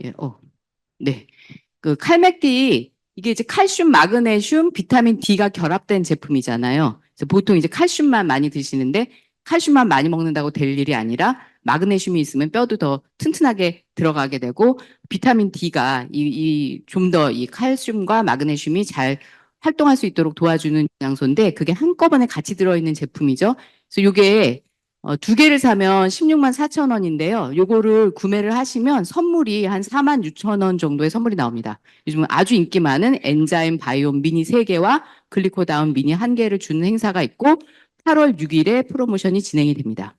예, 네. 그 칼맥디 이게 이제 칼슘, 마그네슘, 비타민 D가 결합된 제품이잖아요. 그래서 보통 이제 칼슘만 많이 드시는데 칼슘만 많이 먹는다고 될 일이 아니라 마그네슘이 있으면 뼈도 더 튼튼하게 들어가게 되고 비타민 D가 좀 더 이 칼슘과 마그네슘이 잘 활동할 수 있도록 도와주는 영양소인데 그게 한꺼번에 같이 들어있는 제품이죠. 그래서 이게 두 개를 사면 16만 4천 원인데요. 요거를 구매를 하시면 선물이 한 4만 6천 원 정도의 선물이 나옵니다. 요즘 아주 인기 많은 엔자임 바이옴 미니 3개와 글리코다운 미니 1개를 주는 행사가 있고 8월 6일에 프로모션이 진행이 됩니다.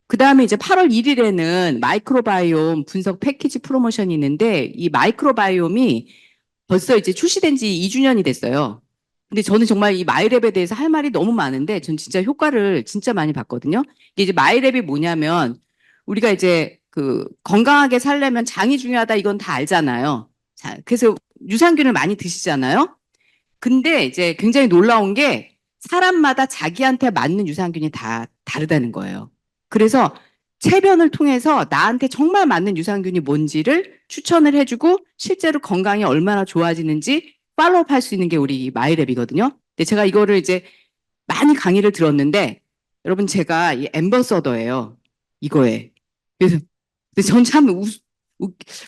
그 다음에 이제 8월 1일에는 마이크로바이옴 분석 패키지 프로모션이 있는데 이 마이크로바이옴이 벌써 이제 출시된 지 2주년이 됐어요. 근데 저는 정말 이 마이랩에 대해서 할 말이 너무 많은데 전 진짜 효과를 진짜 많이 봤거든요. 이게 이제 마이랩이 뭐냐면 우리가 이제 그 건강하게 살려면 장이 중요하다 이건 다 알잖아요. 자, 그래서 유산균을 많이 드시잖아요. 근데 이제 굉장히 놀라운 게 사람마다 자기한테 맞는 유산균이 다 다르다는 거예요. 그래서 체변을 통해서 나한테 정말 맞는 유산균이 뭔지를 추천을 해주고 실제로 건강이 얼마나 좋아지는지 팔로우업 할 수 있는 게 우리 마이랩이거든요. 근데 제가 이거를 이제 많이 강의를 들었는데 여러분 제가 이 앰버서더예요. 이거에. 그래서 근데 전 참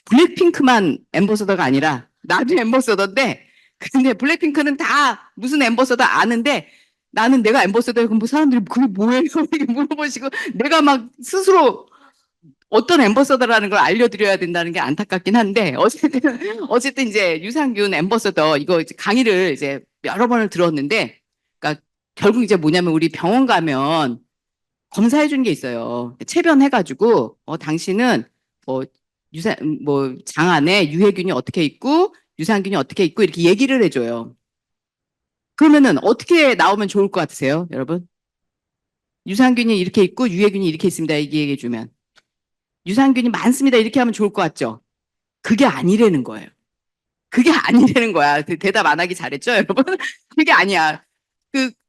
블랙핑크만 앰버서더가 아니라 나도 앰버서더인데 근데 블랙핑크는 다 무슨 앰버서더 아는데 나는 내가 앰버서더야 그럼 뭐 사람들이 그게 뭐예요? 이렇게 물어보시고 내가 막 스스로 어떤 앰버서더라는 걸 알려드려야 된다는 게 안타깝긴 한데 어쨌든 이제 유산균 앰버서더 이거 이제 강의를 이제 여러 번을 들었는데 그러니까 결국 이제 뭐냐면 우리 병원 가면 검사해 주는 게 있어요. 체변해가지고 당신은 뭐 뭐 장 안에 유해균이 어떻게 있고 유산균이 어떻게 있고 이렇게 얘기를 해줘요. 그러면은 어떻게 나오면 좋을 것 같으세요, 여러분? 유산균이 이렇게 있고 유해균이 이렇게 있습니다. 얘기해 주면 유산균이 많습니다. 이렇게 하면 좋을 것 같죠? 그게 아니라는 거예요. 그게 아니라는 거야. 대답 안 하기 잘했죠, 여러분? 그게 아니야.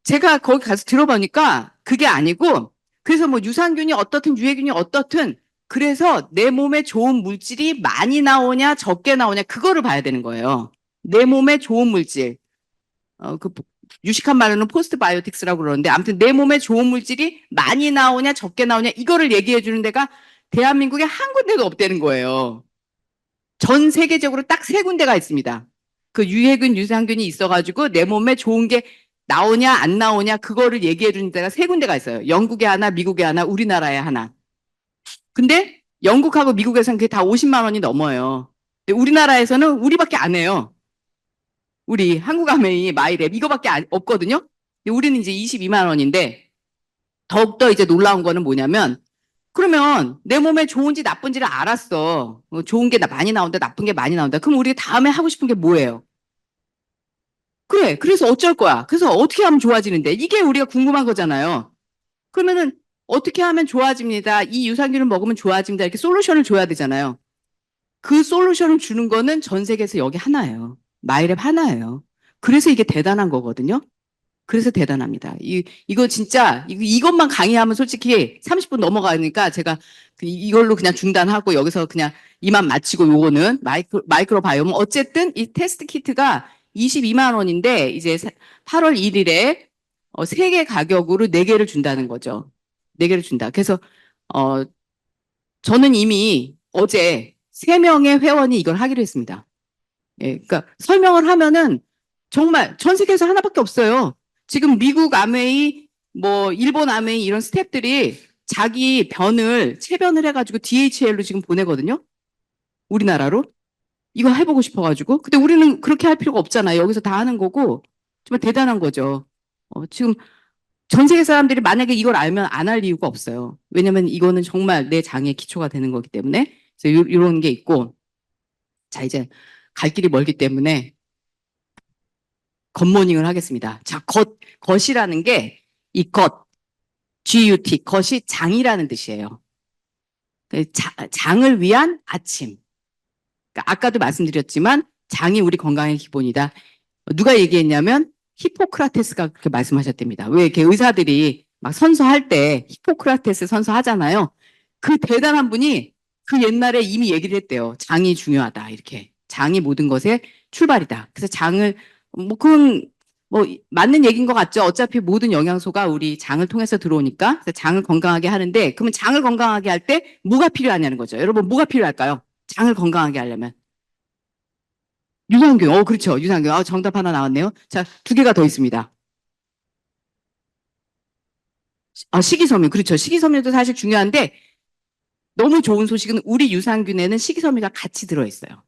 제가 거기 가서 들어보니까 그게 아니고, 그래서 뭐 유산균이 어떻든 유해균이 어떻든, 그래서 내 몸에 좋은 물질이 많이 나오냐, 적게 나오냐, 그거를 봐야 되는 거예요. 내 몸에 좋은 물질. 그 유식한 말로는 포스트 바이오틱스라고 그러는데, 아무튼 내 몸에 좋은 물질이 많이 나오냐, 적게 나오냐, 이거를 얘기해 주는 데가 대한민국에 한 군데도 없다는 거예요. 전 세계적으로 딱 세 군데가 있습니다. 그 유해균, 유산균이 있어가지고 내 몸에 좋은 게 나오냐 안 나오냐 그거를 얘기해 주는 데가 세 군데가 있어요. 영국에 하나, 미국에 하나, 우리나라에 하나. 근데 영국하고 미국에서는 그게 다 50만 원이 넘어요. 근데 우리나라에서는 우리밖에 안 해요. 우리 한국아메이 마이랩 이거밖에 없거든요. 근데 우리는 이제 22만 원인데 더욱더 이제 놀라운 거는 뭐냐면 그러면 내 몸에 좋은지 나쁜지를 알았어. 좋은 게 많이 나온다, 나쁜 게 많이 나온다. 그럼 우리 다음에 하고 싶은 게 뭐예요? 그래. 그래서 어쩔 거야. 그래서 어떻게 하면 좋아지는데? 이게 우리가 궁금한 거잖아요. 그러면은 어떻게 하면 좋아집니다. 이 유산균을 먹으면 좋아집니다. 이렇게 솔루션을 줘야 되잖아요. 그 솔루션을 주는 거는 전 세계에서 여기 하나예요. 마이랩 하나예요. 그래서 이게 대단한 거거든요. 그래서 대단합니다. 이거 진짜, 이것만 강의하면 솔직히 30분 넘어가니까 제가 이걸로 그냥 중단하고 여기서 그냥 이만 마치고 요거는 마이크로바이옴. 어쨌든 이 테스트 키트가 22만 원인데 이제 8월 1일에 3개 가격으로 4개를 준다는 거죠. 4개를 준다. 그래서, 어, 저는 이미 어제 3명의 회원이 이걸 하기로 했습니다. 예, 그러니까 설명을 하면은 정말 전 세계에서 하나밖에 없어요. 지금 미국 아메이, 뭐 일본 아메이 이런 스태프들이 자기 변을 체변을 해가지고 DHL로 지금 보내거든요. 우리나라로 이거 해보고 싶어가지고. 근데 우리는 그렇게 할 필요가 없잖아요. 여기서 다 하는 거고 정말 대단한 거죠. 지금 전 세계 사람들이 만약에 이걸 알면 안 할 이유가 없어요. 왜냐면 이거는 정말 내 장의 기초가 되는 거기 때문에. 그래서 이런 게 있고 자 이제 갈 길이 멀기 때문에 겉모닝을 하겠습니다. 자, 겉이라는 게 이 GUT, 겉이 장이라는 뜻이에요. 장을 위한 아침. 그러니까 아까도 말씀드렸지만 장이 우리 건강의 기본이다. 누가 얘기했냐면 히포크라테스가 그렇게 말씀하셨답니다. 왜 이렇게 의사들이 막 선서할 때 히포크라테스 선서하잖아요. 그 대단한 분이 그 옛날에 이미 얘기를 했대요. 장이 중요하다. 이렇게. 장이 모든 것의 출발이다. 그래서 장을, 뭐, 그건, 뭐, 맞는 얘기인 것 같죠. 어차피 모든 영양소가 우리 장을 통해서 들어오니까. 그래서 장을 건강하게 하는데, 그러면 장을 건강하게 할 때 뭐가 필요하냐는 거죠. 여러분, 뭐가 필요할까요? 장을 건강하게 하려면. 유산균. 그렇죠. 유산균. 정답 하나 나왔네요. 자, 두 개가 더 있습니다. 식이섬유. 그렇죠. 식이섬유도 사실 중요한데, 너무 좋은 소식은 우리 유산균에는 식이섬유가 같이 들어있어요.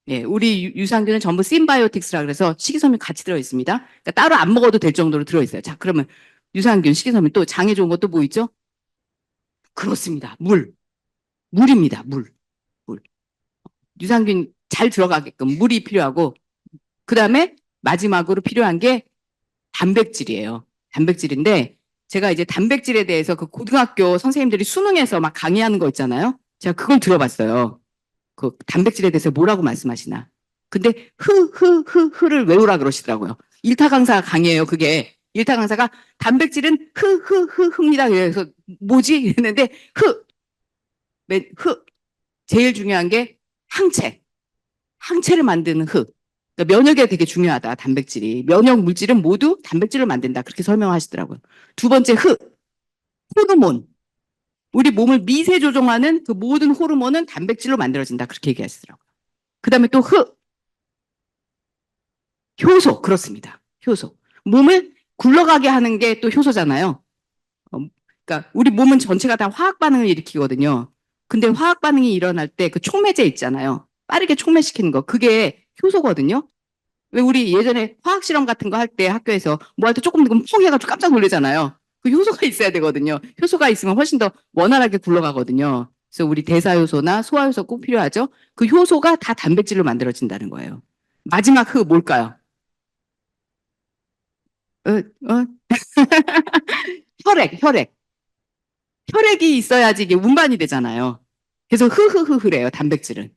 예, 우리 유산균은 전부 심바이오틱스라 그래서 식이섬유 같이 들어있습니다. 그러니까 따로 안 먹어도 될 정도로 들어있어요. 자, 그러면 유산균, 식이섬유 또 장에 좋은 것도 뭐 있죠? 그렇습니다. 물. 물입니다. 물. 물. 유산균 잘 들어가게끔 물이 필요하고, 그 다음에 마지막으로 필요한 게 단백질이에요. 단백질인데, 제가 이제 단백질에 대해서 그 고등학교 선생님들이 수능에서 막 강의하는 거 있잖아요. 제가 그걸 들어봤어요. 그 단백질에 대해서 뭐라고 말씀하시나. 근데 흐를 외우라 그러시더라고요. 일타 강사 강의예요, 그게. 일타 강사가 단백질은 흐입니다. 그래서 뭐지? 이랬는데 흐. 제일 중요한 게 항체. 항체를 만드는 흐. 그러니까 면역에 되게 중요하다, 단백질이. 면역 물질은 모두 단백질을 만든다. 그렇게 설명하시더라고요. 두 번째 호르몬. 우리 몸을 미세 조종하는 그 모든 호르몬은 단백질로 만들어진다. 그렇게 얘기하시더라고요. 그 다음에 또 효소. 그렇습니다. 효소. 몸을 굴러가게 하는 게 또 효소잖아요. 그러니까 우리 몸은 전체가 다 화학 반응을 일으키거든요. 근데 화학 반응이 일어날 때 그 촉매제 있잖아요. 빠르게 촉매시키는 거. 그게 효소거든요. 왜 우리 예전에 화학 실험 같은 거 할 때 학교에서 뭐 할 때 조금 펑 해가지고 깜짝 놀라잖아요. 그 효소가 있어야 되거든요. 효소가 있으면 훨씬 더 원활하게 굴러가거든요. 그래서 우리 대사효소나 소화효소 꼭 필요하죠. 그 효소가 다 단백질로 만들어진다는 거예요. 마지막 뭘까요? 어, 어? 혈액. 혈액이 있어야지 이게 운반이 되잖아요. 그래서 흐흐흐흐래요, 단백질은.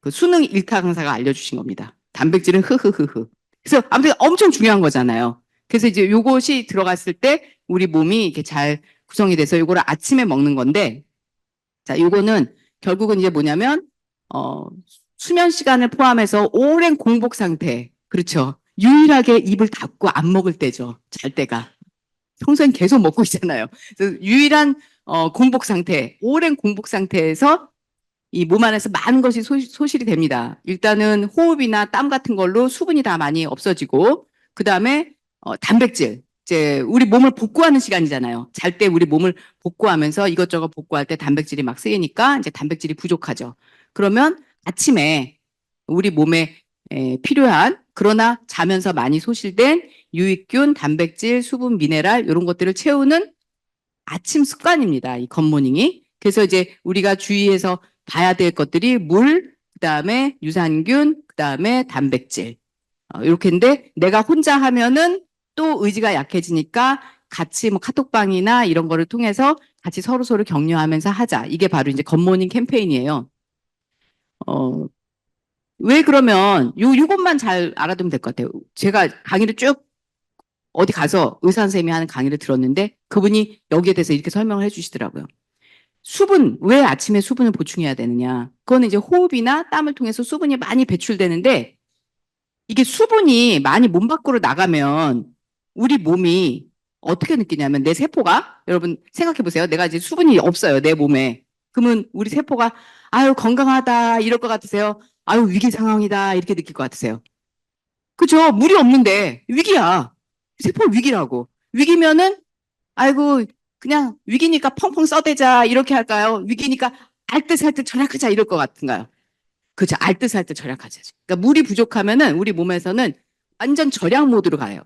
그 수능 일타 강사가 알려주신 겁니다. 단백질은 흐흐흐흐. 그래서 아무튼 엄청 중요한 거잖아요. 그래서 이제 요것이 들어갔을 때 우리 몸이 이렇게 잘 구성이 돼서 요거를 아침에 먹는 건데, 자, 요거는 결국은 이제 뭐냐면, 어, 수면 시간을 포함해서 오랜 공복 상태. 그렇죠. 유일하게 입을 닫고 안 먹을 때죠. 잘 때가. 평소엔 계속 먹고 있잖아요. 그래서 유일한 공복 상태, 오랜 공복 상태에서 이 몸 안에서 많은 것이 소실이 됩니다. 일단은 호흡이나 땀 같은 걸로 수분이 다 많이 없어지고, 그 다음에 단백질. 이제 우리 몸을 복구하는 시간이잖아요. 잘 때 우리 몸을 복구하면서 이것저것 복구할 때 단백질이 막 쓰이니까 이제 단백질이 부족하죠. 그러면 아침에 우리 몸에 필요한 그러나 자면서 많이 소실된 유익균, 단백질, 수분, 미네랄 이런 것들을 채우는 아침 습관입니다. 이 굿모닝이. 그래서 이제 우리가 주의해서 봐야 될 것들이 물, 그다음에 유산균, 그다음에 단백질. 이렇게인데 내가 혼자 하면은 또 의지가 약해지니까 같이 뭐 카톡방이나 이런 거를 통해서 같이 서로 격려하면서 하자. 이게 바로 이제 굿모닝 캠페인이에요. 어, 왜 그러면 요것만 잘 알아두면 될 것 같아요. 제가 강의를 쭉 어디 가서 의사 선생님이 하는 강의를 들었는데 그분이 여기에 대해서 이렇게 설명을 해주시더라고요. 수분, 왜 아침에 수분을 보충해야 되느냐. 그거는 이제 호흡이나 땀을 통해서 수분이 많이 배출되는데 이게 수분이 많이 몸 밖으로 나가면 우리 몸이 어떻게 느끼냐면 내 세포가 여러분 생각해 보세요. 내가 이제 수분이 없어요. 내 몸에. 그러면 우리 세포가 아유 건강하다 이럴 것 같으세요? 아유 위기 상황이다 이렇게 느낄 것 같으세요? 그죠? 물이 없는데 위기야. 세포 위기라고. 위기면은 아이고 그냥 위기니까 펑펑 써대자 이렇게 할까요? 위기니까 알뜰살뜰 절약하자 이럴 것 같은가요? 그죠? 알뜰살뜰 절약하자. 그러니까 물이 부족하면은 우리 몸에서는 완전 절약 모드로 가요.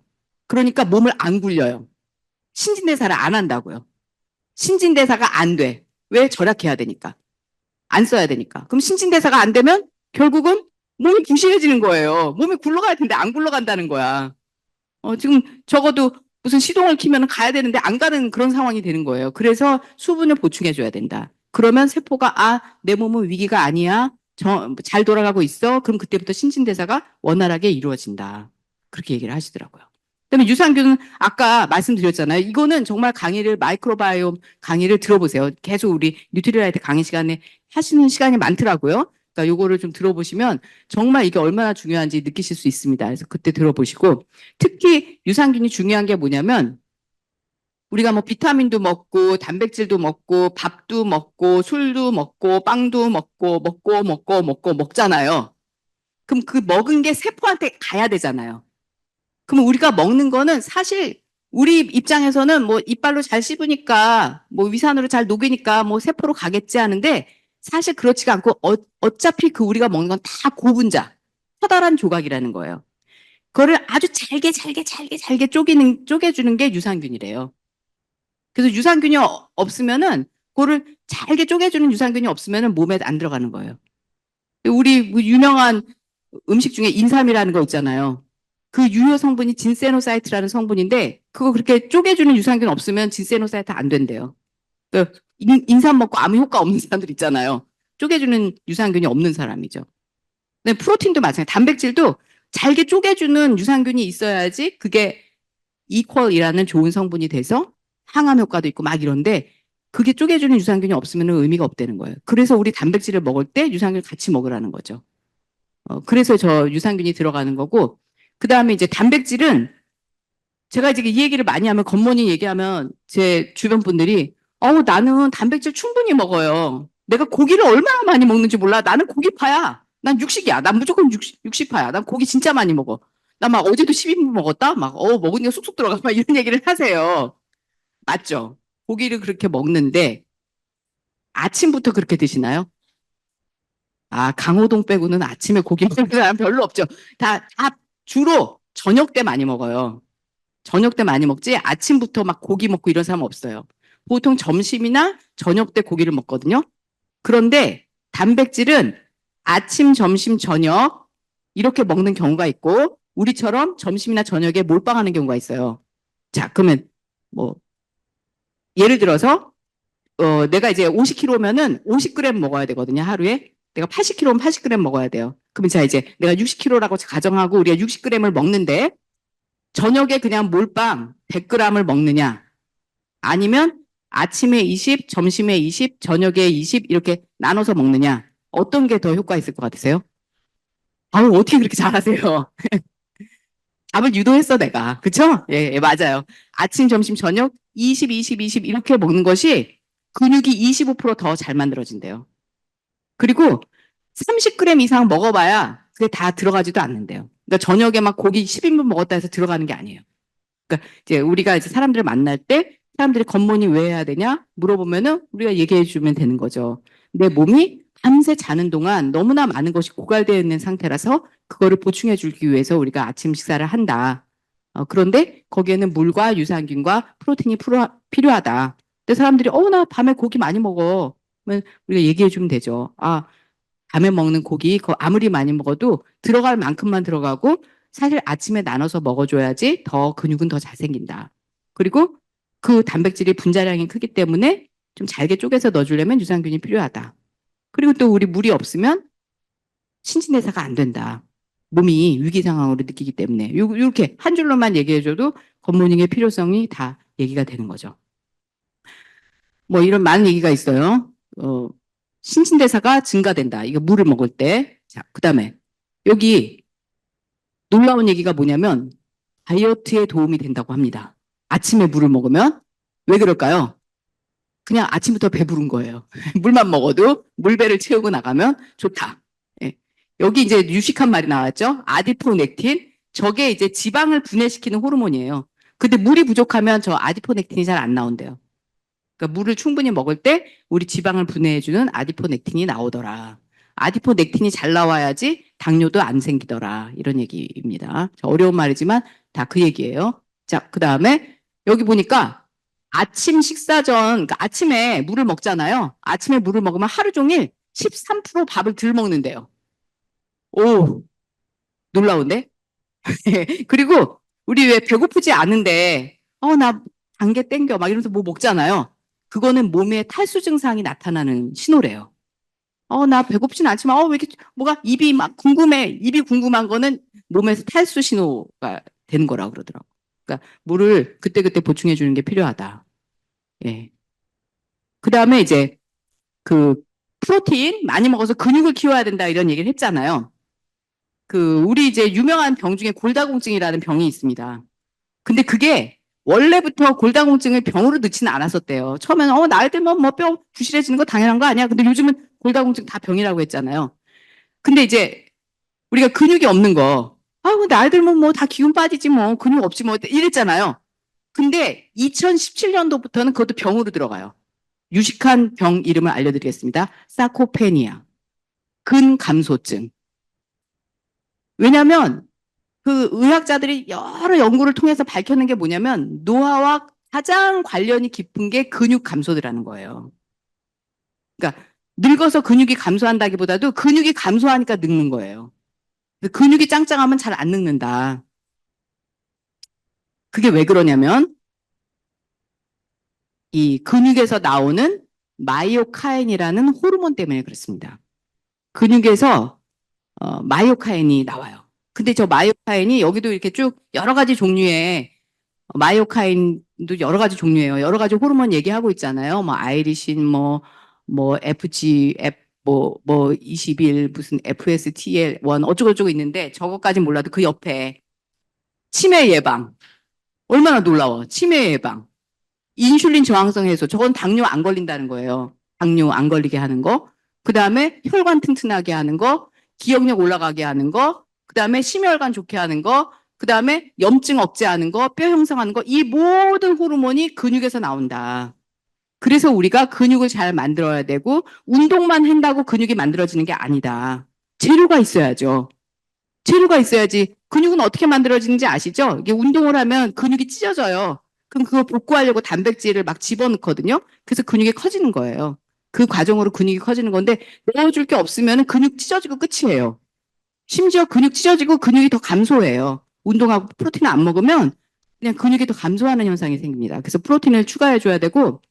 그러니까 몸을 안 굴려요. 신진대사를 안 한다고요. 신진대사가 안 돼. 왜? 절약해야 되니까. 안 써야 되니까. 그럼 신진대사가 안 되면 결국은 몸이 부실해지는 거예요. 몸이 굴러가야 되는데 안 굴러간다는 거야. 지금 적어도 무슨 시동을 키면 가야 되는데 안 가는 그런 상황이 되는 거예요. 그래서 수분을 보충해줘야 된다. 그러면 세포가 내 몸은 위기가 아니야. 잘 돌아가고 있어. 그럼 그때부터 신진대사가 원활하게 이루어진다. 그렇게 얘기를 하시더라고요. 그다음에 유산균은 아까 말씀드렸잖아요. 이거는 정말 강의를 마이크로바이옴 강의를 들어보세요. 계속 우리 뉴트리라이트 강의 시간에 하시는 시간이 많더라고요. 그러니까 요거를 좀 들어보시면 정말 이게 얼마나 중요한지 느끼실 수 있습니다. 그래서 그때 들어보시고 특히 유산균이 중요한 게 뭐냐면 우리가 뭐 비타민도 먹고 단백질도 먹고 밥도 먹고 술도 먹고 빵도 먹고 먹잖아요. 그럼 그 먹은 게 세포한테 가야 되잖아요. 그럼 우리가 먹는 거는 사실 우리 입장에서는 뭐 이빨로 잘 씹으니까 뭐 위산으로 잘 녹이니까 뭐 세포로 가겠지 하는데 사실 그렇지가 않고 어차피 그 우리가 먹는 건 다 고분자, 커다란 조각이라는 거예요. 그거를 아주 잘게 쪼개주는 게 유산균이래요. 그래서 유산균이 없으면은 그거를 잘게 쪼개주는 유산균이 없으면은 몸에 안 들어가는 거예요. 우리 뭐 유명한 음식 중에 인삼이라는 거 있잖아요. 그 유효 성분이 진세노사이트라는 성분인데 그거 그렇게 쪼개주는 유산균 없으면 진세노사이트 안 된대요. 그 인삼 먹고 아무 효과 없는 사람들 있잖아요. 쪼개주는 유산균이 없는 사람이죠. 근데 프로틴도 마찬가지. 단백질도 잘게 쪼개주는 유산균이 있어야지 그게 이퀄이라는 좋은 성분이 돼서 항암 효과도 있고 막 이런데 그게 쪼개주는 유산균이 없으면 의미가 없다는 거예요. 그래서 우리 단백질을 먹을 때 유산균 같이 먹으라는 거죠. 그래서 저 유산균이 들어가는 거고 그 다음에 이제 단백질은 제가 이제 이 얘기를 많이 하면 겉모니 얘기하면 제 주변 분들이 나는 단백질 충분히 먹어요. 내가 고기를 얼마나 많이 먹는지 몰라. 나는 고기파야. 난 육식이야. 난 무조건 육식파야. 난 고기 진짜 많이 먹어. 나 막 어제도 12분 먹었다? 막, 먹으니까 쑥쑥 들어가. 막 이런 얘기를 하세요. 맞죠? 고기를 그렇게 먹는데 아침부터 그렇게 드시나요? 아, 강호동 빼고는 아침에 고기 먹는 사람 별로 없죠. 다 주로 저녁 때 많이 먹어요. 저녁 때 많이 먹지 아침부터 막 고기 먹고 이런 사람 없어요. 보통 점심이나 저녁 때 고기를 먹거든요. 그런데 단백질은 아침, 점심, 저녁 이렇게 먹는 경우가 있고 우리처럼 점심이나 저녁에 몰빵하는 경우가 있어요. 자, 그러면 뭐 예를 들어서 내가 이제 50kg면은 50g 먹어야 되거든요, 하루에. 내가 80kg면 80g 먹어야 돼요. 그러면 자, 이제 내가 60kg라고 가정하고 우리가 60g을 먹는데 저녁에 그냥 몰빵 100g을 먹느냐 아니면 아침에 20, 점심에 20, 저녁에 20 이렇게 나눠서 먹느냐 어떤 게 더 효과 있을 것 같으세요? 아우, 어떻게 그렇게 잘하세요? 답을 유도했어, 내가. 그쵸? 예, 예, 맞아요. 아침, 점심, 저녁 20, 20, 20 이렇게 먹는 것이 근육이 25%더 잘 만들어진대요. 그리고 30g 이상 먹어봐야 그게 다 들어가지도 않는데요. 그러니까 저녁에 막 고기 10인분 먹었다 해서 들어가는 게 아니에요. 그러니까 이제 우리가 이제 사람들을 만날 때 사람들이 겉모니 왜 해야 되냐 물어보면은 우리가 얘기해 주면 되는 거죠. 내 몸이 밤새 자는 동안 너무나 많은 것이 고갈되어 있는 상태라서 그거를 보충해 주기 위해서 우리가 아침 식사를 한다. 그런데 거기에는 물과 유산균과 프로틴이 필요하다. 근데 사람들이 나 밤에 고기 많이 먹어. 그러면 우리가 얘기해 주면 되죠. 아, 밤에 먹는 고기 그거 아무리 많이 먹어도 들어갈 만큼만 들어가고 사실 아침에 나눠서 먹어줘야지 더 근육은 더 잘 생긴다. 그리고 그 단백질이 분자량이 크기 때문에 좀 잘게 쪼개서 넣어주려면 유산균이 필요하다. 그리고 또 우리 물이 없으면 신진대사가 안 된다. 몸이 위기 상황으로 느끼기 때문에 이렇게 한 줄로만 얘기해줘도 겉모닝의 필요성이 다 얘기가 되는 거죠. 뭐 이런 많은 얘기가 있어요. 신진대사가 증가된다. 이거 물을 먹을 때. 자, 그다음에 여기 놀라운 얘기가 뭐냐면 다이어트에 도움이 된다고 합니다. 아침에 물을 먹으면 왜 그럴까요? 그냥 아침부터 배부른 거예요. 물만 먹어도 물배를 채우고 나가면 좋다. 예. 여기 이제 유식한 말이 나왔죠. 아디포넥틴. 저게 이제 지방을 분해시키는 호르몬이에요. 근데 물이 부족하면 저 아디포넥틴이 잘 안 나온대요. 그러니까 물을 충분히 먹을 때 우리 지방을 분해해주는 아디포넥틴이 나오더라. 아디포넥틴이 잘 나와야지 당뇨도 안 생기더라. 이런 얘기입니다. 어려운 말이지만 다 그 얘기예요. 자, 그 다음에 여기 보니까 아침 식사 전, 그러니까 아침에 물을 먹잖아요. 아침에 물을 먹으면 하루 종일 13% 밥을 덜 먹는데요. 오, 놀라운데? 그리고 우리 왜 배고프지 않은데, 나 단계 땡겨 막 이러면서 뭐 먹잖아요. 그거는 몸에 탈수 증상이 나타나는 신호래요. 나 배고프진 않지만, 왜 이렇게, 뭐가 입이 궁금한 거는 몸에서 탈수 신호가 되는 거라고 그러더라고. 그러니까 물을 그때그때 보충해 주는 게 필요하다. 예. 그 다음에 이제 그 프로테인 많이 먹어서 근육을 키워야 된다 이런 얘기를 했잖아요. 우리 이제 유명한 병 중에 골다공증이라는 병이 있습니다. 근데 그게 원래부터 골다공증을 병으로 넣지는 않았었대요. 처음에는 나이 들면 뭐 뼈 부실해지는 거 당연한 거 아니야. 근데 요즘은 골다공증 다 병이라고 했잖아요. 근데 이제 우리가 근육이 없는 거, 나이 들면 뭐 다 기운 빠지지 뭐 근육 없지 뭐 이랬잖아요. 근데 2017년도부터는 그것도 병으로 들어가요. 유식한 병 이름을 알려드리겠습니다. 사코페니아, 근감소증. 왜냐하면 그 의학자들이 여러 연구를 통해서 밝혀낸 게 뭐냐면 노화와 가장 관련이 깊은 게 근육 감소라는 거예요. 그러니까 늙어서 근육이 감소한다기보다도 근육이 감소하니까 늙는 거예요. 근육이 짱짱하면 잘 안 늙는다. 그게 왜 그러냐면 이 근육에서 나오는 마이오카인이라는 호르몬 때문에 그렇습니다. 근육에서 마이오카인이 나와요. 근데 저 마이오카인이 여기도 이렇게 쭉 여러 가지 종류의 마이오카인도 여러 가지 종류예요. 여러 가지 호르몬 얘기하고 있잖아요. 뭐 아이리신, 뭐 FG, 뭐 21, 무슨 FSTL1 어쩌고저쩌고 있는데 저것까진 몰라도 그 옆에 치매 예방. 얼마나 놀라워. 치매 예방. 인슐린 저항성 해소. 저건 당뇨 안 걸린다는 거예요. 당뇨 안 걸리게 하는 거. 그 다음에 혈관 튼튼하게 하는 거. 기억력 올라가게 하는 거. 그 다음에 심혈관 좋게 하는 거. 그 다음에 염증 억제하는 거. 뼈 형성하는 거. 이 모든 호르몬이 근육에서 나온다. 그래서 우리가 근육을 잘 만들어야 되고 운동만 한다고 근육이 만들어지는 게 아니다. 재료가 있어야죠. 재료가 있어야지. 근육은 어떻게 만들어지는지 아시죠? 이게 운동을 하면 근육이 찢어져요. 그럼 그거 복구하려고 단백질을 막 집어넣거든요. 그래서 근육이 커지는 거예요. 그 과정으로 근육이 커지는 건데 넣어줄 게 없으면 근육 찢어지고 끝이에요. 심지어 근육 찢어지고 근육이 더 감소해요. 운동하고 프로틴을 안 먹으면 그냥 근육이 더 감소하는 현상이 생깁니다. 그래서 프로틴을 추가해 줘야 되고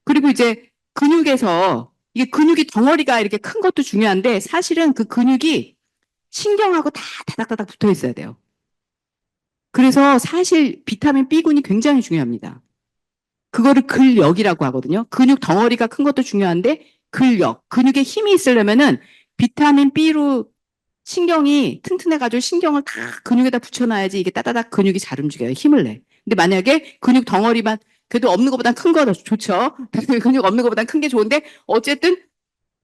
그리고 이제 근육에서 이게 근육이 덩어리가 이렇게 큰 것도 중요한데 사실은 그 근육이 신경하고 다 다닥다닥 붙어 있어야 돼요. 그래서 사실 비타민 B군이 굉장히 중요합니다. 그거를 근력이라고 하거든요. 근육 덩어리가 큰 것도 중요한데 근력, 근육에 힘이 있으려면은 비타민 B로 신경이 튼튼해가지고 신경을 다 근육에다 붙여놔야지 이게 따다닥 근육이 잘 움직여요. 힘을 내. 근데 만약에 근육 덩어리만 그래도 없는 것보단 큰 거 좋죠. 근육 없는 것보단 큰 게 좋은데 어쨌든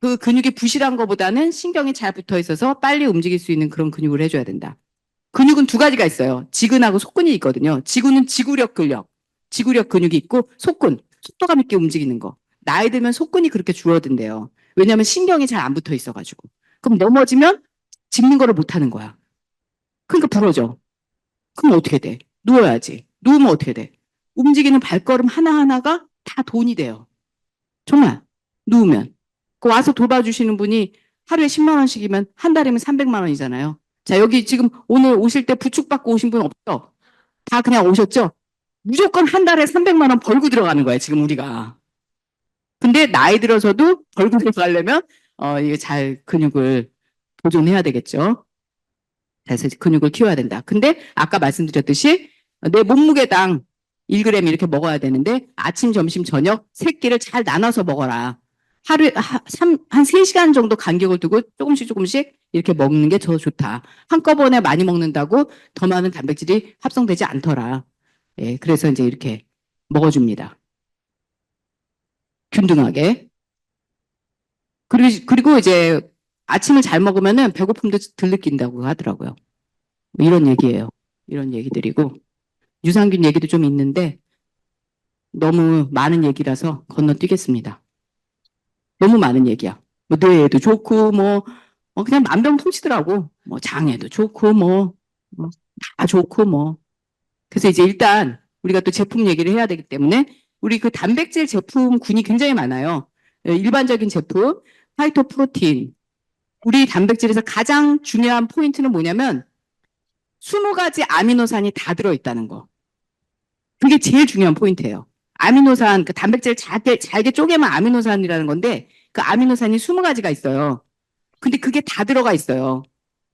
그 근육이 부실한 것보다는 신경이 잘 붙어 있어서 빨리 움직일 수 있는 그런 근육을 해줘야 된다. 근육은 두 가지가 있어요. 지근하고 속근이 있거든요. 지근은 지구력 근력, 지구력 근육이 있고 속근, 속도감 있게 움직이는 거. 나이 들면 속근이 그렇게 줄어든대요. 왜냐하면 신경이 잘 안 붙어 있어가지고. 그럼 넘어지면 짚는 거를 못 하는 거야. 그러니까 부러져. 그럼 어떻게 돼? 누워야지. 누우면 어떻게 돼? 움직이는 발걸음 하나하나가 다 돈이 돼요. 정말. 누우면. 그 와서 돌봐주시는 분이 하루에 10만 원씩이면 한 달이면 300만 원이잖아요. 자, 여기 지금 오늘 오실 때 부축받고 오신 분 없죠? 다 그냥 오셨죠? 무조건 한 달에 300만 원 벌고 들어가는 거예요, 지금 우리가. 근데 나이 들어서도 벌고 들어가려면, 이게 잘 근육을 보존해야 되겠죠. 그래서 근육을 키워야 된다. 근데 아까 말씀드렸듯이 내 몸무게당 1g 이렇게 먹어야 되는데 아침, 점심, 저녁 세 끼를 잘 나눠서 먹어라. 하루에 한 3시간 정도 간격을 두고 조금씩 이렇게 먹는 게 더 좋다. 한꺼번에 많이 먹는다고 더 많은 단백질이 합성되지 않더라. 예, 그래서 이제 이렇게 먹어줍니다. 균등하게. 그리고 이제 아침을 잘 먹으면은 배고픔도 덜 느낀다고 하더라고요. 뭐 이런 얘기예요. 이런 얘기들이고. 유산균 얘기도 좀 있는데 너무 많은 얘기라서 건너뛰겠습니다. 너무 많은 얘기야. 뭐 뇌에도 좋고 그냥 만병통치더라고. 뭐 장에도 좋고 다 좋고 뭐. 그래서 이제 일단 우리가 또 제품 얘기를 해야 되기 때문에 우리 그 단백질 제품군이 굉장히 많아요. 일반적인 제품, 파이토프로틴. 우리 단백질에서 가장 중요한 포인트는 뭐냐면 20가지 아미노산이 다 들어있다는 거. 그게 제일 중요한 포인트예요. 아미노산, 그 단백질 잘게 쪼개면 아미노산이라는 건데 그 아미노산이 20가지가 있어요. 근데 그게 다 들어가 있어요.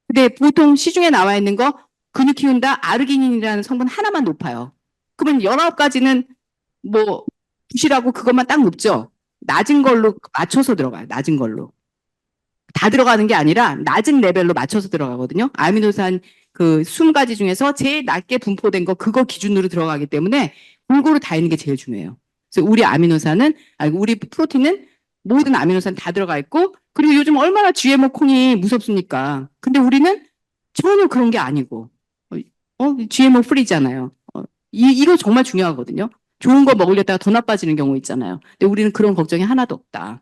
근데 보통 시중에 나와 있는 거 근육 키운다 아르기닌이라는 성분 하나만 높아요. 그러면 19가지는 뭐 부실하고 그것만 딱 높죠. 낮은 걸로 맞춰서 들어가요. 낮은 걸로. 다 들어가는 게 아니라 낮은 레벨로 맞춰서 들어가거든요. 아미노산 그 20가지 중에서 제일 낮게 분포된 거 그거 기준으로 들어가기 때문에 골고루 다 있는 게 제일 중요해요. 그래서 우리 아미노산은 아니 우리 프로틴은 모든 아미노산 다 들어가 있고 그리고 요즘 얼마나 GMO 콩이 무섭습니까? 근데 우리는 전혀 그런 게 아니고 GMO 프리잖아요. 이거 정말 중요하거든요. 좋은 거 먹으려다가 더 나빠지는 경우 있잖아요. 근데 우리는 그런 걱정이 하나도 없다.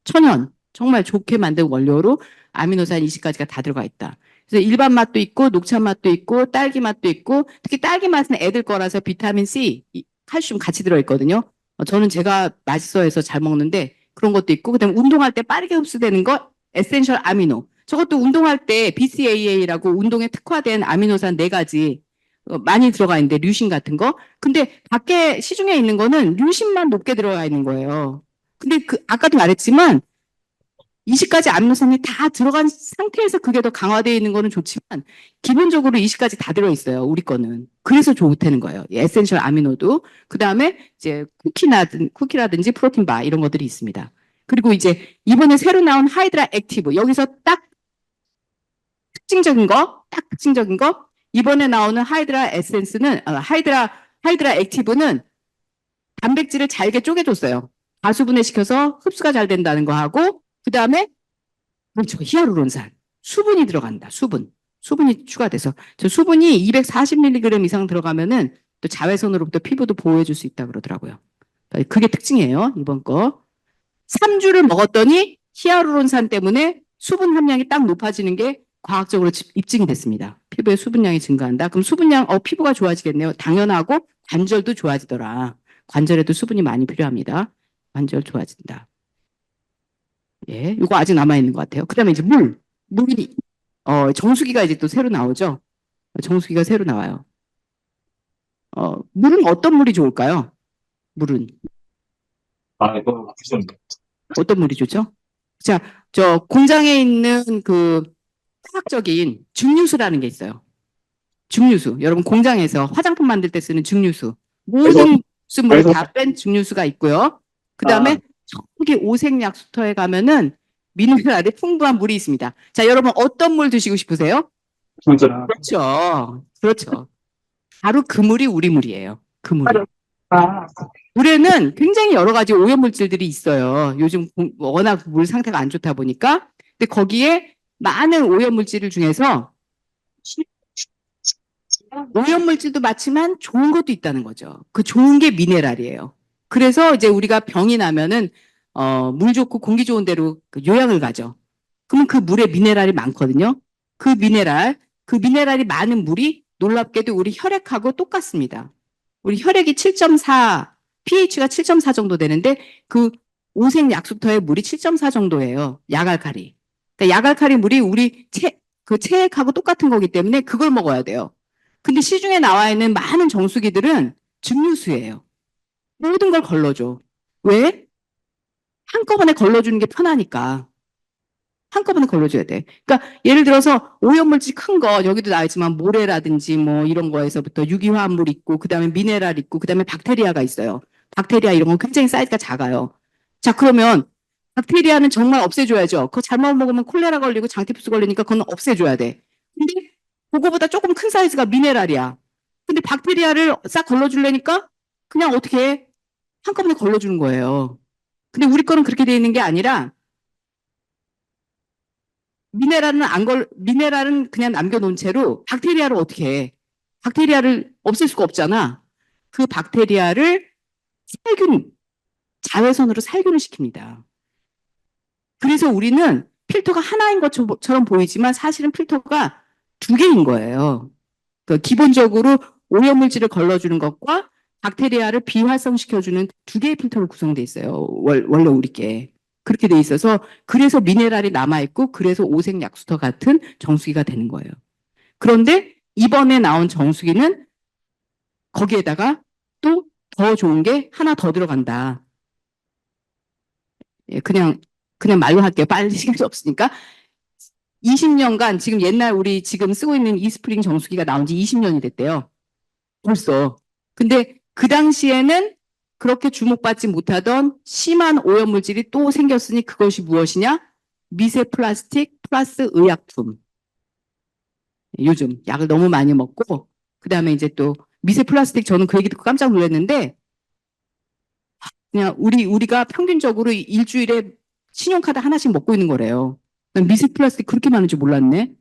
천연, 정말 좋게 만든 원료로 아미노산 20가지가 다 들어가 있다. 그래서 일반 맛도 있고, 녹차 맛도 있고, 딸기 맛도 있고, 특히 딸기 맛은 애들 거라서 비타민 C, 칼슘 같이 들어있거든요. 저는 제가 맛있어 해서 잘 먹는데 그런 것도 있고, 그다음에 운동할 때 빠르게 흡수되는 거, 에센셜 아미노. 저것도 운동할 때 BCAA라고 운동에 특화된 아미노산 4가지 많이 들어가 있는데, 류신 같은 거. 근데 밖에 시중에 있는 거는 류신만 높게 들어가 있는 거예요. 근데 아까도 말했지만 20가지 아미노산이 다 들어간 상태에서 그게 더 강화되어 있는 거는 좋지만 기본적으로 20가지 다 들어있어요. 우리 거는. 그래서 좋다는 거예요. 에센셜 아미노도. 그 다음에 이제 쿠키라든지 프로틴 바 이런 것들이 있습니다. 그리고 이제 이번에 새로 나온 하이드라 액티브. 여기서 딱 특징적인 거. 이번에 나오는 하이드라 에센스는, 하이드라 액티브는 단백질을 잘게 쪼개줬어요. 가수분해시켜서 흡수가 잘 된다는 거 하고, 그 다음에 그렇죠. 히알루론산. 수분이 들어간다. 수분이 추가돼서. 저 수분이 240mg 이상 들어가면은 또 자외선으로부터 피부도 보호해줄 수 있다 그러더라고요. 그게 특징이에요. 이번 거. 3주를 먹었더니 히알루론산 때문에 수분 함량이 딱 높아지는 게 과학적으로 입증이 됐습니다. 피부에 수분량이 증가한다. 그럼 수분량, 피부가 좋아지겠네요. 당연하고 관절도 좋아지더라. 관절에도 수분이 많이 필요합니다. 관절 좋아진다. 예, 이거 아직 남아있는 것 같아요. 그 다음에 이제 물이, 정수기가 이제 또 새로 나오죠. 정수기가 새로 나와요. 물은 어떤 물이 좋을까요? 물은. 이거 무슨 어떤 물이 좋죠? 자, 저 공장에 있는 그 화학적인 증류수라는 게 있어요. 증류수. 여러분 공장에서 화장품 만들 때 쓰는 증류수. 모든 수물을 그래서 다 뺀 증류수가 있고요. 그 아, 다음에 저기 오색약수터에 가면은 미네랄이 풍부한 물이 있습니다. 자, 여러분 어떤 물 드시고 싶으세요? 진짜 그렇죠. 그렇죠. 바로 그 물이 우리 물이에요. 그 물이. 아, 물에는 굉장히 여러 가지 오염물질들이 있어요. 요즘 워낙 물 상태가 안 좋다 보니까. 근데 거기에 많은 오염물질 중에서 오염물질도 많지만 좋은 것도 있다는 거죠. 그 좋은 게 미네랄이에요. 그래서 이제 우리가 병이 나면은 물 좋고 공기 좋은 데로 그 요양을 가죠. 그러면 그 물에 미네랄이 많거든요. 그 미네랄이 많은 물이 놀랍게도 우리 혈액하고 똑같습니다. 우리 혈액이 7.4, pH가 7.4 정도 되는데 그 오색 약수터의 물이 7.4 정도예요. 약알칼리. 그러니까 약알칼리 물이 우리 그 체액하고 똑같은 거기 때문에 그걸 먹어야 돼요. 근데 시중에 나와 있는 많은 정수기들은 증류수예요. 모든 걸 걸러줘. 왜? 한꺼번에 걸러주는 게 편하니까. 한꺼번에 걸러줘야 돼. 그러니까 예를 들어서 오염물질 큰 거 여기도 나와 있지만 모래라든지 뭐 이런 거에서부터 유기화합물 있고 그다음에 미네랄 있고 그다음에 박테리아가 있어요. 박테리아 이런 건 굉장히 사이즈가 작아요. 자 그러면 박테리아는 정말 없애줘야죠. 그거 잘못 먹으면 콜레라 걸리고 장티푸스 걸리니까 그건 없애줘야 돼. 근데 그거보다 조금 큰 사이즈가 미네랄이야. 근데 박테리아를 싹 걸러주려니까 그냥 어떻게 해? 한꺼번에 걸러주는 거예요. 근데 우리 거는 그렇게 돼 있는 게 아니라 미네랄은 그냥 남겨놓은 채로 박테리아를 어떻게 해? 박테리아를 없앨 수가 없잖아. 그 박테리아를 살균, 자외선으로 살균을 시킵니다. 그래서 우리는 필터가 하나인 것처럼 보이지만 사실은 필터가 2개인 거예요. 그 기본적으로 오염물질을 걸러주는 것과 박테리아를 비활성시켜주는 2개의 필터로 구성되어 있어요. 원래 우리께. 그렇게 돼 있어서 그래서 미네랄이 남아있고 그래서 오색 약수터 같은 정수기가 되는 거예요. 그런데 이번에 나온 정수기는 거기에다가 또 더 좋은 게 하나 더 들어간다. 예, 그냥 말로 할게요. 빨리 시간이 없으니까. 20년간 지금 옛날 우리 지금 쓰고 있는 이스프링 정수기가 나온 지 20년이 됐대요. 벌써. 근데 그 당시에는 그렇게 주목받지 못하던 심한 오염물질이 또 생겼으니 그것이 무엇이냐? 미세 플라스틱 플러스 의약품. 요즘 약을 너무 많이 먹고, 그 다음에 이제 또 미세 플라스틱, 저는 그 얘기 듣고 깜짝 놀랐는데, 그냥 우리가 평균적으로 일주일에 신용카드 하나씩 먹고 있는 거래요. 난 미세 플라스틱 그렇게 많은 줄 몰랐네.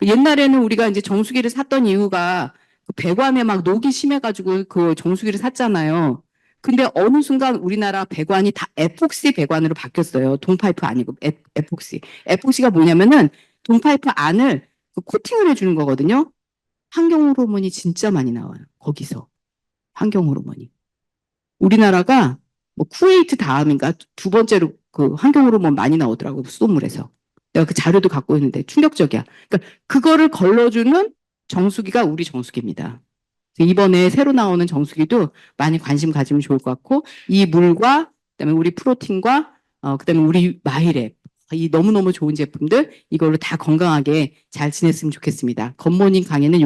옛날에는 우리가 이제 정수기를 샀던 이유가 그 배관에 막 녹이 심해가지고 그 정수기를 샀잖아요. 근데 어느 순간 우리나라 배관이 다 에폭시 배관으로 바뀌었어요. 동파이프 아니고 에폭시. 에폭시가 뭐냐면은 동파이프 안을 그 코팅을 해주는 거거든요. 환경 호르몬이 진짜 많이 나와요. 거기서. 환경 호르몬이. 우리나라가 뭐 쿠웨이트 다음인가 두 번째로 그 환경 호르몬 많이 나오더라고요. 수돗물에서. 내가 그 자료도 갖고 있는데 충격적이야. 그러니까 그거를 걸러주는 정수기가 우리 정수기입니다. 이번에 새로 나오는 정수기도 많이 관심 가지면 좋을 것 같고, 이 물과 그다음에 우리 프로틴과 그다음에 우리 마이랩, 이 너무너무 좋은 제품들 이걸로 다 건강하게 잘 지냈으면 좋겠습니다. 굿모닝 강의는